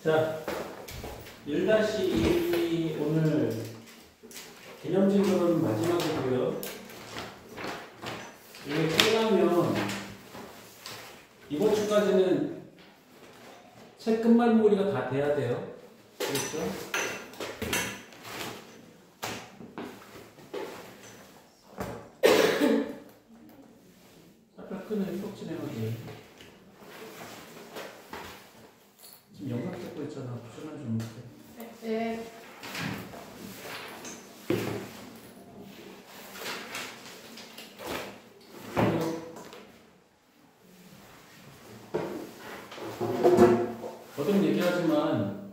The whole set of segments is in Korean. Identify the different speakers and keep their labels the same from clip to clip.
Speaker 1: 자, 1-2 오늘 개념 진도는 마지막이고요. 이게 끝나면 이번 주까지는 책 끝말잇기가 다 돼야 돼요. 그렇죠? 살짝 끄는 톡 진행하기. 지금 영상 찍고 있잖아. 시간 좀 못해.
Speaker 2: 네.
Speaker 1: 거듭 얘기하지만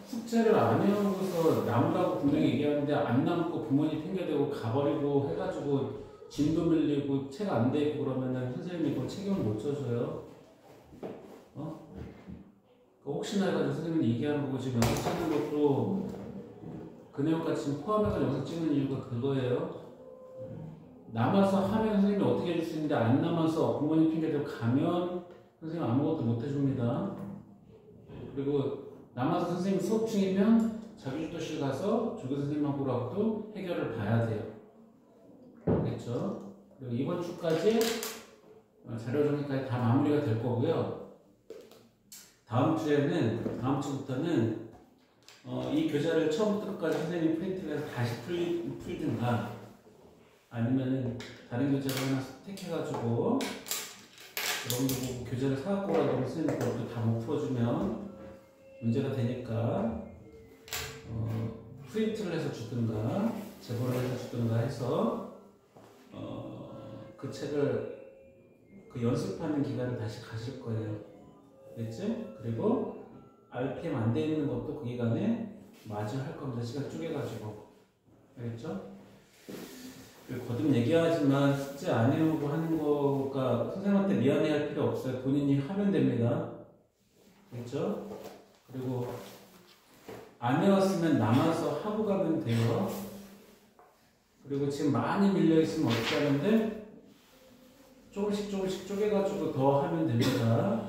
Speaker 1: 숙제를 안 해오고서 남으라고 분명히 얘기하는데 안 남고 부모님 핑계대고 가버리고 해가지고 진도 밀리고 책 안 돼 있고 그러면은 선생님이 그걸 책임을 못 져줘요. 혹시나 해가지고 선생님이 얘기하는 거고 지금 영상 찍는 것도 그 내용까지 지금 포함해서 영상 찍는 이유가 그거예요. 남아서 하면 선생님이 어떻게 해줄 수 있는데 안 남아서 부모님 핑계대고 가면 선생님 아무것도 못 해줍니다. 그리고 남아서 선생님 수업 중이면 자기주도실 가서 조교 선생님하고도 해결을 봐야 돼요. 알겠죠? 그리고 이번 주까지 자료 정리까지 다 마무리가 될 거고요. 다음 주부터는 이 교재를 처음부터 끝까지 선생님이 프린트를 해서 다시 풀든가 아니면은 다른 교재를 하나 택해가지고 여러분들 교재를 사갖고 오라고 선생님 그것도 다 못 풀어주면 문제가 되니까 프린트를 해서 주든가 제보를 해서 주든가 해서 그 책을 그 연습하는 기간을 다시 가실 거예요. 알겠지? 그리고 RPM 안 돼 있는 것도 그 기간에 마저 할 겁니다. 시간 쪼개가지고. 알겠죠? 그리고 거듭 얘기하지만 숙제 안 해오고 하는 거가 선생님한테 미안해 할 필요 없어요. 본인이 하면 됩니다. 알겠죠? 그리고 안 해왔으면 남아서 하고 가면 돼요. 그리고 지금 많이 밀려있으면 어떻게 하는데 조금씩 쪼개가지고 더 하면 됩니다.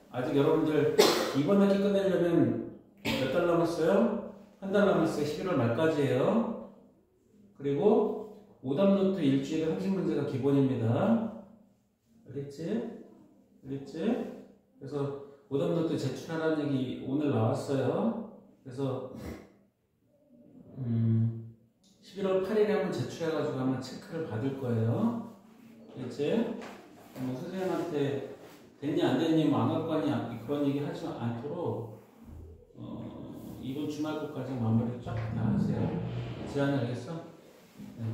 Speaker 1: 아직 여러분들 이번 학기 끝내려면 몇 달 남았어요? 한 달 남았어요. 11월 말까지예요. 그리고 오답노트 일주일에 30문제가 기본입니다. 알겠지? 알겠지? 그래서 오답노트 제출하라는 얘기 오늘 나왔어요. 그래서 11월 8일에 한번 제출해가지고 아마 체크를 받을 거예요. 알겠지? 선생님한테 됐니 안 됐니 뭐 안 할 거니 그런 얘기 하지 않도록 이번 주말 거까지 마무리 쫙 다 하세요. 제안을 알겠어? 네.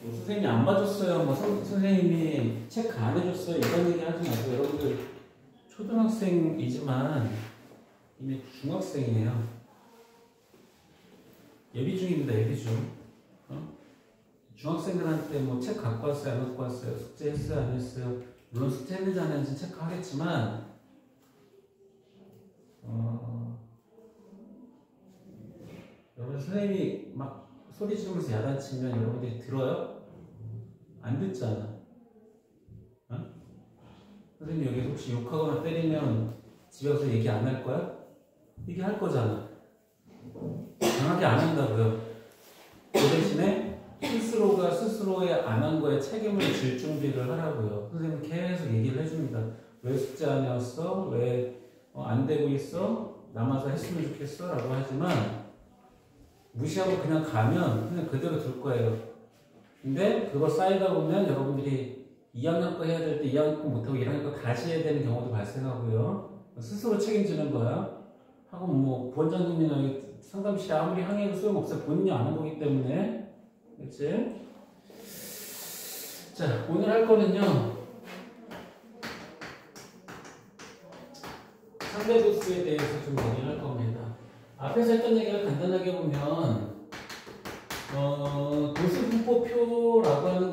Speaker 1: 선생님이 안 봐줬어요. 뭐 선생님이 체크 안 해줬어요. 이런 얘기 하지 마세요. 여러분들 초등학생이지만 이미 중학생이에요. 예비 중입니다. 예비 중. 중학생들한테 뭐 책 갖고 왔어요? 안 갖고 왔어요? 숙제 했어요? 안 했어요? 물론 숙제 했는지 안 했는지 체크하겠지만 여러분 선생님이 막 소리 지르면서 야단치면 여러분들이 들어요? 안 듣잖아. 선생님 여기서 혹시 욕하거나 때리면 집에 가서 얘기 안 할 거야? 얘기할 거잖아. 강하게 안 한다고요. 그 대신에 스스로가 스스로의 안 한 거에 책임을 질 준비를 하라고요. 선생님은 계속 얘기를 해줍니다. 왜 숙제 안 해왔어? 왜 안 되고 있어? 남아서 했으면 좋겠어? 라고 하지만 무시하고 그냥 가면 그냥 그대로 둘 거예요. 근데 그거 쌓이다 보면 여러분들이 2학년 거 해야 될 때 2학년 거 못하고 1학년 거 다시 해야 되는 경우도 발생하고요. 스스로 책임지는 거야. 하고 뭐 부원장님이나 상담실에 아무리 항의해도 소용없어요. 본인이 안 한 거기 때문에. 그치? 자, 오늘 할 거는요. 상대 도수에 대해서 좀 얘기를 할 겁니다. 앞에서 했던 얘기를 간단하게 보면 도수분포표라고 하는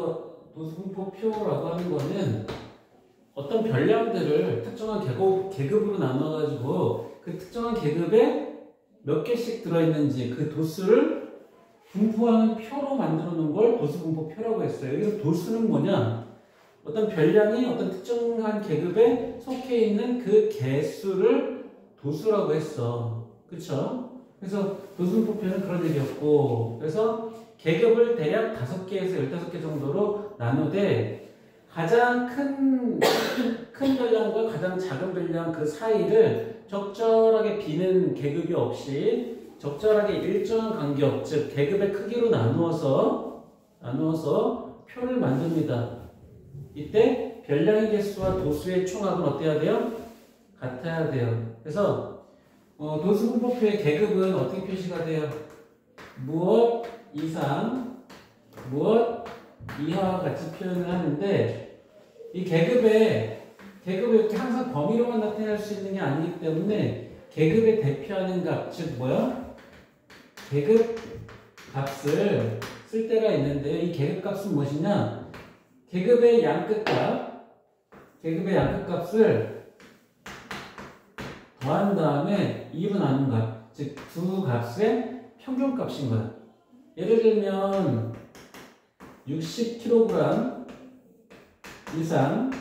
Speaker 1: 거는 어떤 별량들을 특정한 계급으로 나눠가지고 그 특정한 계급에 몇 개씩 들어있는지 그 도수를 분포하는 표로 만들어 놓은 걸 도수분포표라고 했어요. 여기서 도수는 뭐냐? 어떤 별량이 어떤 특정한 계급에 속해 있는 그 개수를 도수라고 했어. 그쵸? 그래서 도수분포표는 그런 얘기였고, 그래서 계급을 대략 5개에서 15개 정도로 나누되 가장 큰 별량과 가장 작은 별량 그 사이를 적절하게 비는 계급이 없이 적절하게 일정한 간격, 즉 계급의 크기로 나누어서 표를 만듭니다. 이때 별량의 개수와 도수의 총합은 어때야 돼요? 같아야 돼요. 그래서 도수분포표의 계급은 어떻게 표시가 돼요? 무엇 이상, 무엇 이하와 같이 표현을 하는데, 이 계급에 이렇게 항상 범위로만 나타낼 수 있는 게 아니기 때문에 계급에 대표하는 값, 즉 뭐야? 계급 값을 쓸 때가 있는데요. 이 계급 값은 무엇이냐? 계급의 양끝값을 더한 다음에 2로 나눈 값, 즉 두 값의 평균값인 거야. 예를 들면 60kg 이상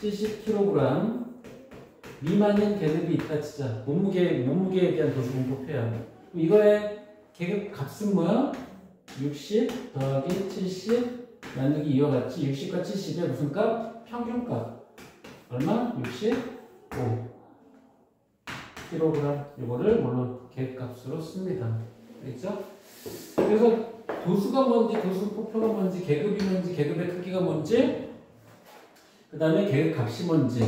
Speaker 1: 70kg 미만인 계급이 있다 치자. 몸무게에 대한 도수분포표야. 이거의 계급 값은 뭐야? 60 더하기 70 나누기 2와 같이 60과 70의 무슨 값? 평균값. 얼마? 65 kg. 이거를 물론 계급값으로 씁니다. 알겠죠? 그래서 도수가 뭔지, 도수분포표가 뭔지, 계급이 뭔지, 계급의 크기가 뭔지, 그 다음에 계급값이 뭔지,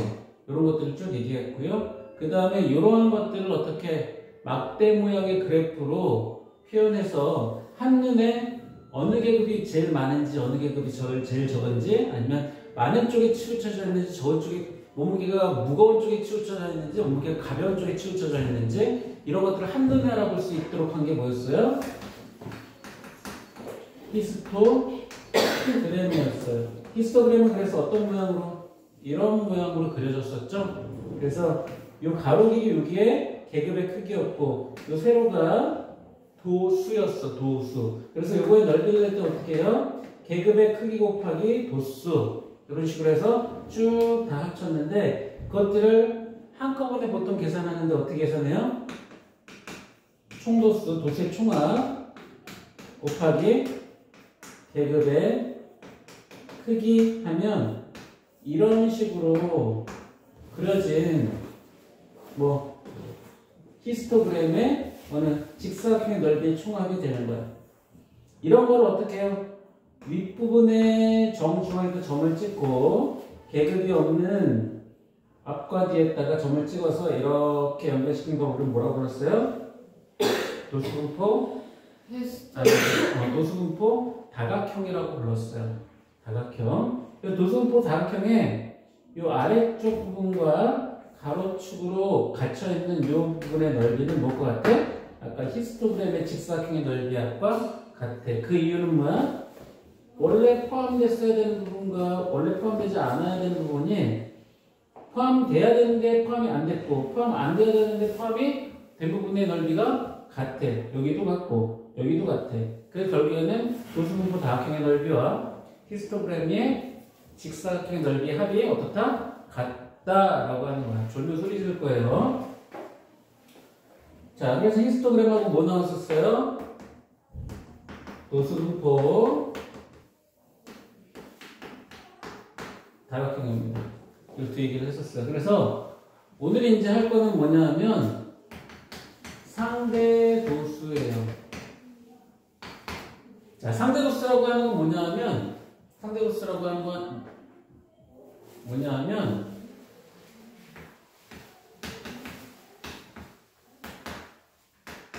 Speaker 1: 이런 것들을 쭉 얘기했고요. 그 다음에 이러한 것들을 어떻게 막대 모양의 그래프로 표현해서 한눈에 어느 계급이 제일 많은지, 어느 계급이 제일 적은지, 아니면 많은 쪽에 치우쳐져 있는지, 적은 쪽에 몸무게가 무거운 쪽에 치우쳐져 있는지, 몸무게가 가벼운 쪽에 치우쳐져 있는지, 이런 것들을 한눈에 알아볼 수 있도록 한 게 뭐였어요? 히스토그램이었어요. 히스토그램은 그래서 어떤 모양으로? 이런 모양으로 그려졌었죠. 그래서 이 가로길이 여기에 계급의 크기였고, 이 세로가 도수였어. 도수. 그래서 요거의 넓이를 낼 때 어떻게 해요? 계급의 크기 곱하기 도수, 이런 식으로 해서 쭉 다 합쳤는데, 그것들을 한꺼번에 보통 계산하는데 어떻게 계산해요? 총도수, 도수의 총합 곱하기 계급의 크기 하면 이런 식으로 그려진 히스토그램의 어느 직사각형의 넓이의 총합이 되는 거야. 이런 걸 어떻게 해요? 윗부분에 정중앙에다 점을 찍고 계급이 없는 앞과 뒤에다가 점을 찍어서 이렇게 연결시킨 걸 우리는 뭐라고 불렀어요? 도수분포 다각형이라고 불렀어요. 다각형. 도수분포 다각형의 이 아래쪽 부분과 가로축으로 갇혀있는 이 부분의 넓이는 뭘 것 같아? 아까 히스토그램의 직사각형의 넓이와 같아. 그 이유는 뭐야? 원래 포함됐어야 되는 부분과 원래 포함되지 않아야 되는 부분이 포함돼야 되는데 포함이 안 됐고, 포함 안 돼야 되는데 포함이 된 부분의 넓이가 같아. 여기도 같고 여기도 같아. 그래서 결국에는 도수분포 다각형의 넓이와 히스토그램의 직사각형의 넓이의 합이 어떻다? 같다라고 하는 거야. 졸려 소리 지를 거예요. 자, 그래서 히스토그램하고 뭐 나왔었어요? 도수분포 다각형입니다. 이 두 얘기를 했었어요. 그래서 오늘 이제 할 거는 뭐냐 하면 상대도수예요. 자, 상대도수라고 하는 건 뭐냐 하면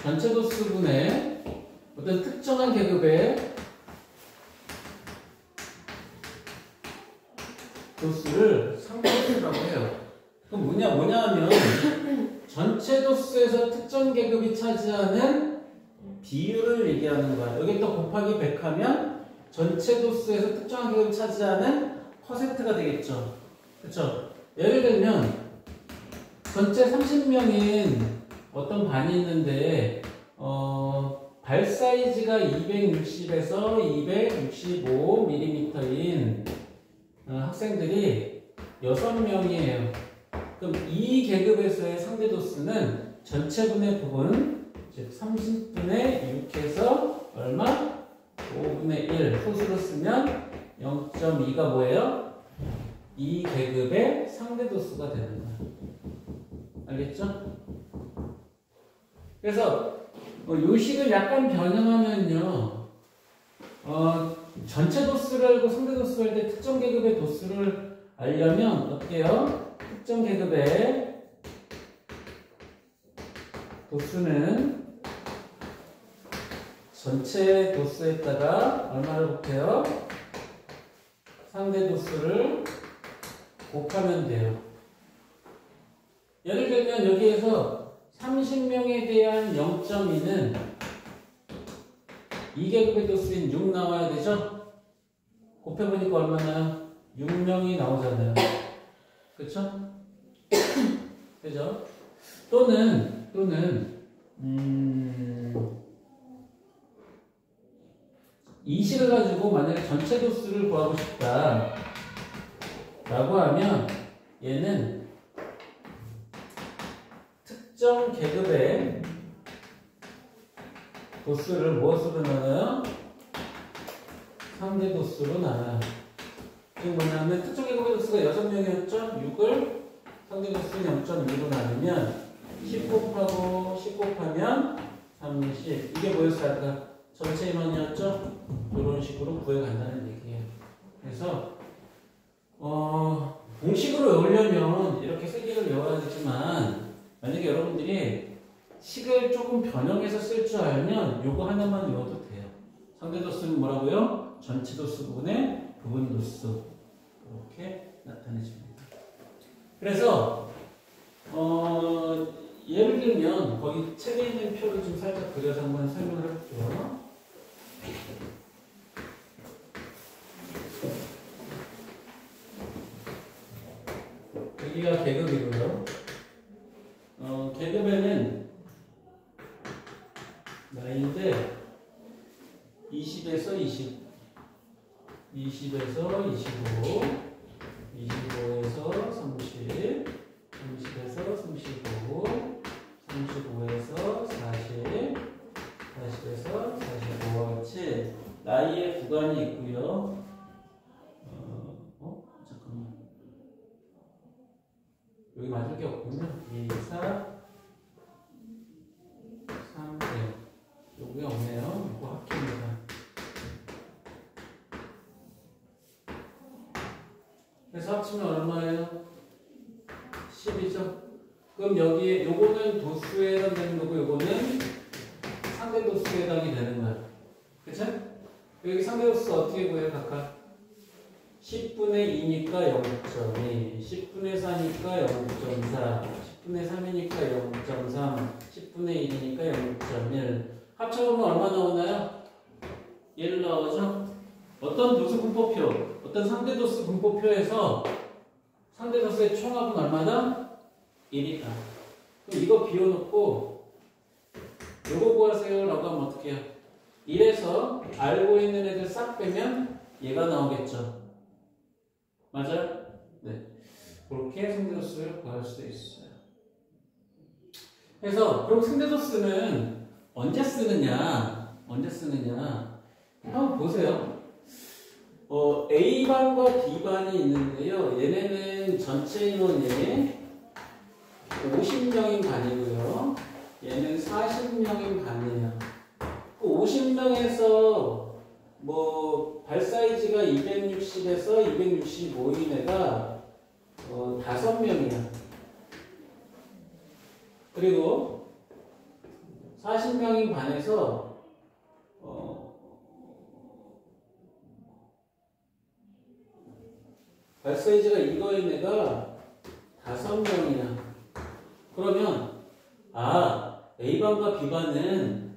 Speaker 1: 전체 도수분의 어떤 특정한 계급의 도수를 상대도수라고 해요. 그럼 뭐냐 하면 전체 도수에서 특정 계급이 차지하는 비율을 얘기하는 거야. 여기 또 곱하기 100 하면 전체 도수에서 특정한 계급이 차지하는 퍼센트가 되겠죠. 그쵸? 예를 들면 전체 30명인 어떤 반이 있는데 발 사이즈가 260에서 265mm인 학생들이 6명이에요. 그럼 이 계급에서의 상대 도수는 전체분의 부분, 즉 30분의 6해서 얼마? 5분의 1 소수로 쓰면 0.2가 뭐예요? 이 계급의 상대 도수가 되는 거야. 알겠죠? 그래서 요 식을 약간 변형하면요, 전체 도수를 알고 상대 도수를 할 때 특정 계급의 도수를 알려면 어떻게 해요? 특정 계급의 도수는 전체 도수에다가 얼마를 곱해요? 상대 도수를 곱하면 돼요. 예를 들면 여기에서 30명에 대한 0.2는 이 계급의 도수인 6 나와야 되죠? 곱해보니까 얼마나요? 6명이 나오잖아요. 그쵸? 그죠? 또는 이 식을 가지고 만약에 전체 도수를 구하고 싶다 라고 하면 얘는 특정 계급의 도수를 무엇으로 나눠요? 상대 도수로 나눠요. 이게 뭐냐면 특정 계급의 도수가 6명이었죠? 6을 상대 도수는 0.2로 나누면 10 곱하고 10 곱하면 30. 이게 뭐였어요? 아까 전체 인원이었죠? 이런 식으로 구해간다는 얘기예요. 그래서 공식으로 외우려면 이렇게 세 개를 외워야 되지만 만약에 여러분들이 식을 조금 변형해서 쓸 줄 알면 요거 하나만 외워도 돼요. 상대 도수는 뭐라고요? 전체 도수 부분의 부분 도수. 이렇게 나타내줍니다. 그래서 예를 들면 거기 책에 있는 표를 좀 살짝 그려서 한번 설명을 해볼게요. 여기가 계급이고요. 계급에는 나이인데 20에서 20, 20에서 25, 25에서 30, 30에서 35, 35에서 40, 40에서 45와 같이 나이의 구간이 있고요. 잠깐만. 여기 맞을 게 없군요. 2, 4, 3, 1. 여기 없네요. 이거 합계입니다. 그래서 합치면 얼마예요? 10이죠? 그럼 여기에 요거는 도수에 해당되는 거고 요거는 상대 도수에 해당이 되는 거야. 그쵸? 여기 상대 도수 어떻게 구해요? 각각? 10분의 2니까 0.2, 10분의 4니까 0.4, 10분의 3이니까 0.3, 10분의 1이니까 0.1. 합쳐보면 얼마 나오나요? 1 나오죠? 어떤 도수 분포표, 어떤 상대 도수 분포표에서 상대 도수의 총합은 얼마나? 1이다. 그럼 이거 비워놓고 요거 구하세요 라고 하면 어떻게 해요? 1에서 알고 있는 애들 싹 빼면 얘가 나오겠죠. 맞아요? 네. 그렇게 상대도수를 구할 수 있어요. 그래서 그럼 상대도수는 언제 쓰느냐? 한번 보세요. A반과 B반이 있는데요. 얘네는 전체 인원이 50명인 반이고요. 얘는 40명인 반이에요. 그 50명에서 발 사이즈가 260에서 265인 애가 5명이야. 그리고 40명인 반에서 발 사이즈가 이거인 애가 5명이야. 그러면 A반과 B반은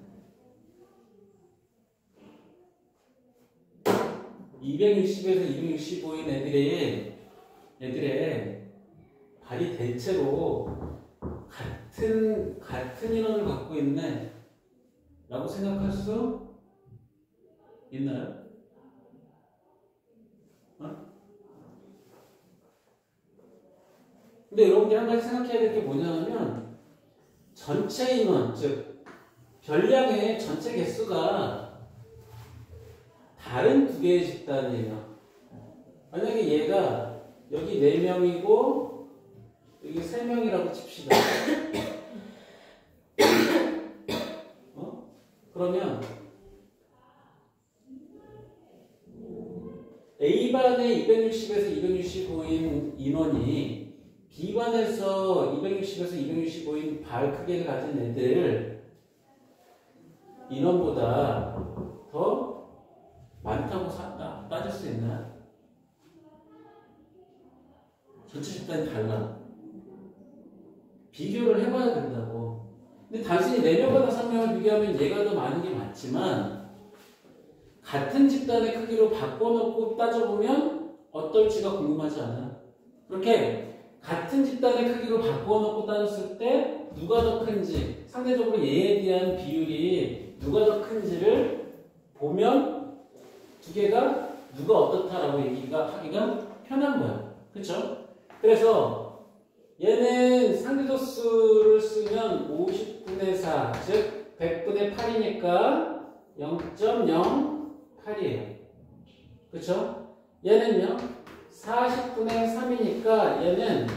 Speaker 1: 260에서 265인 애들의 발이 대체로 같은 인원을 갖고 있네 라고 생각할 수 있나요? 근데 여러분들이 한 가지 생각해야 될 게 뭐냐면 전체 인원, 즉 별량의 전체 개수가 다른 두 개의 집단이에요. 만약에 얘가 여기 4명이고 여기 3명이라고 칩시다. 그러면 A반에 260에서 265인 인원이 B반에서 260에서 265인 발 크기를 가진 애들 인원보다 더 많다고 따질 수 있나? 전체 집단이 달라. 비교를 해봐야 된다고. 근데 단순히 4명과 5명을 비교하면 얘가 더 많은 게 맞지만 같은 집단의 크기로 바꿔놓고 따져보면 어떨지가 궁금하지 않아? 그렇게 같은 집단의 크기로 바꿔놓고 따졌을 때 누가 더 큰지, 상대적으로 얘에 대한 비율이 누가 더 큰지를 보면 두 개가 누가 어떻다라고 하기가 편한 거야. 그쵸? 그래서 얘는 상대도수를 쓰면 50분의 4, 즉 100분의 8이니까 0.08이에요. 그쵸? 얘는요 40분의 3이니까 얘는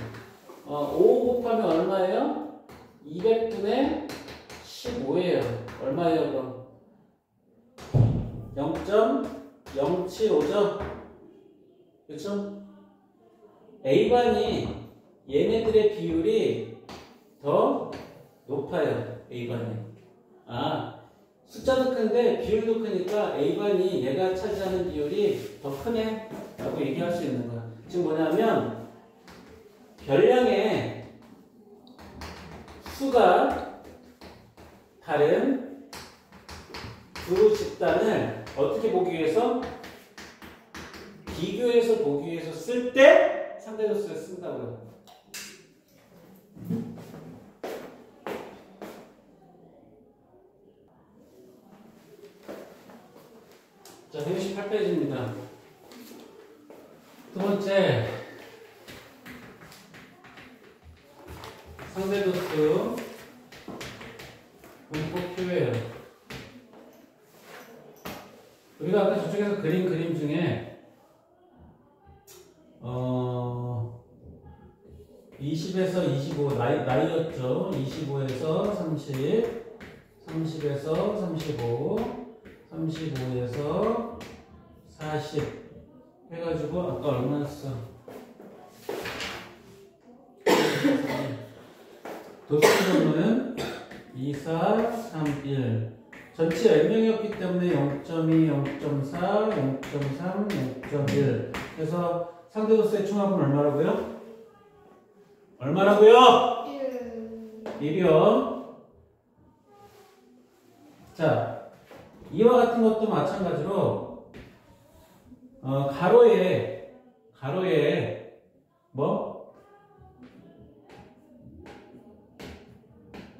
Speaker 1: 5 곱하면 얼마예요? 200분의 15예요. 얼마예요 그럼? 0.075죠? 그쵸? A반이 얘네들의 비율이 더 높아요. A반이. 숫자도 큰데 비율도 크니까 A반이 얘가 차지하는 비율이 더 크네 라고 얘기할 수 있는 거야. 지금 뭐냐면 별량의 수가 다른 두 집단을 어떻게 보기 위해서? 비교해서 보기 위해서 쓸 때 상대도수를 쓴다고요. 자, 168페이지입니다. 두 번째, 상대도수 분포표예요. 우리가 아까 저쪽에서 그린 그림 중에 20에서 25 나이였죠. 25에서 30, 30에서 35, 35에서 40 해가지고 아까 얼마였어? 도수는 2, 4, 3, 1 전체 10명이었기 때문에 0.2, 0.4, 0.3, 0.1 그래서 상대도수의 총합은 얼마라고요? 얼마라고요? 1이요. 자, 이와 같은 것도 마찬가지로 가로에 뭐?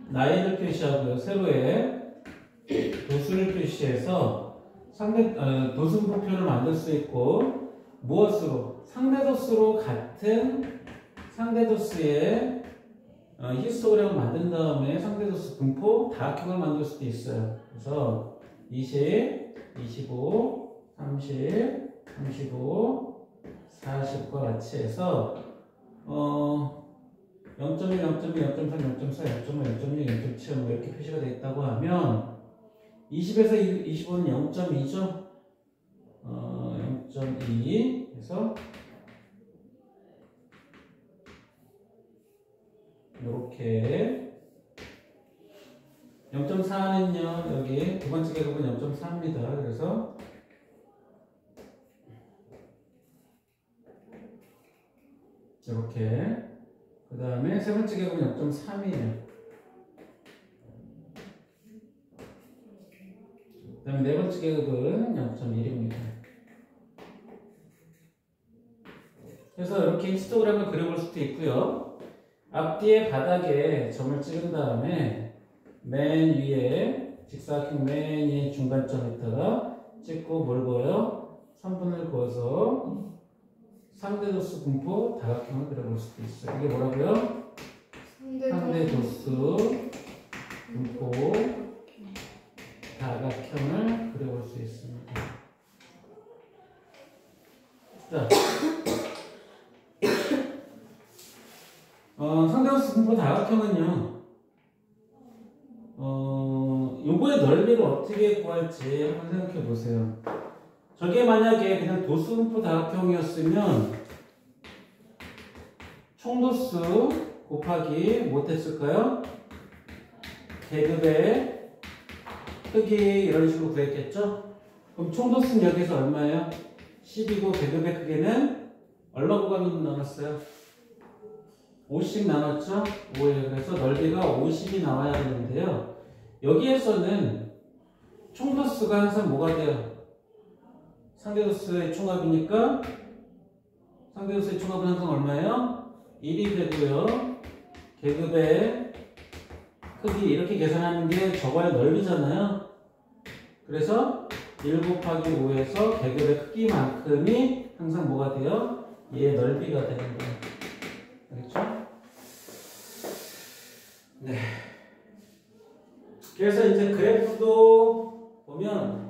Speaker 1: 나이를 표시하고요. 세로에 도수를 표시해서 도수분포표를 만들 수 있고 무엇으로? 상대도수로 같은 상대도수의 히스토그램을 만든 다음에 상대도수 분포 다각형을 만들 수도 있어요. 그래서 20, 25, 30, 35, 40과 같이 해서 0.1, 0.2, 0.3, 0.4, 0.5, 0.6, 0.7 뭐 이렇게 표시가 되어 있다고 하면 20에서 25는 0.2죠? 0.2 해서 이렇게 0.4는요 여기 두 번째 계급은 0.4입니다. 그래서 이렇게 그 다음에 세 번째 계급은 0.3이에요. 그 다음에 네 번째 계급은 0.1입니다. 그래서 이렇게 히스토그램을 그려볼 수도 있고요. 앞뒤의 바닥에 점을 찍은 다음에 맨 위에 직사각형 맨 위에 중간점에다가 찍고 뭘 그어요? 3분을 그어서 상대도수 분포 다각형을 그려볼 수도 있어요. 이게 뭐라고요? 상대도수 분포 다각형을 그려볼 수 있습니다. 자, 상대도수 분포 다각형은요, 요거의 넓이를 어떻게 구할지 한번 생각해 보세요. 저게 만약에 그냥 도수 분포 다각형이었으면 총도수 곱하기 못했을까요? 계급의 크기 이런 식으로 구했겠죠? 그럼 총도수는 여기서 얼마예요? 10이고 계급의 크기는 얼마 구간으로 나눴어요? 50씩 나눴죠? 5예요. 그래서 넓이가 50이 나와야 되는데요. 여기에서는 총도수가 항상 뭐가 돼요? 상대도수의 총합이니까 상대도수의 총합은 항상 얼마예요? 1이 되고요. 계급의 크기 이렇게 계산하는 게 저거의 넓이잖아요. 그래서 1 곱하기 5에서 계급의 크기만큼이 항상 뭐가 돼요? 얘의 넓이가 되는 거예요. 알겠죠? 네. 그래서 이제 그래프도 보면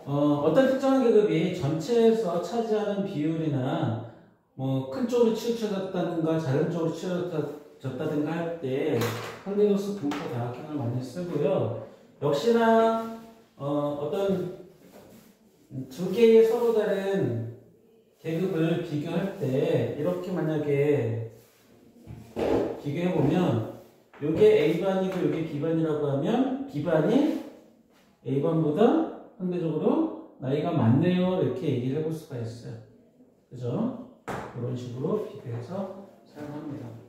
Speaker 1: 어떤 특정한 계급이 전체에서 차지하는 비율이나 뭐 큰 쪽으로 치우쳐졌다든가 작은 쪽으로 치우쳐졌다든가 할 때 상대도수 분포 다각형을 많이 쓰고요. 역시나 어떤 두 개의 서로 다른 계급을 비교할 때 이렇게 만약에 비교해 보면 요게 A반이고 요게 B반이라고 하면 B반이 A반보다 상대적으로 나이가 많네요. 이렇게 얘기를 해볼 수가 있어요. 그죠? 이런 식으로 비교해서 사용합니다.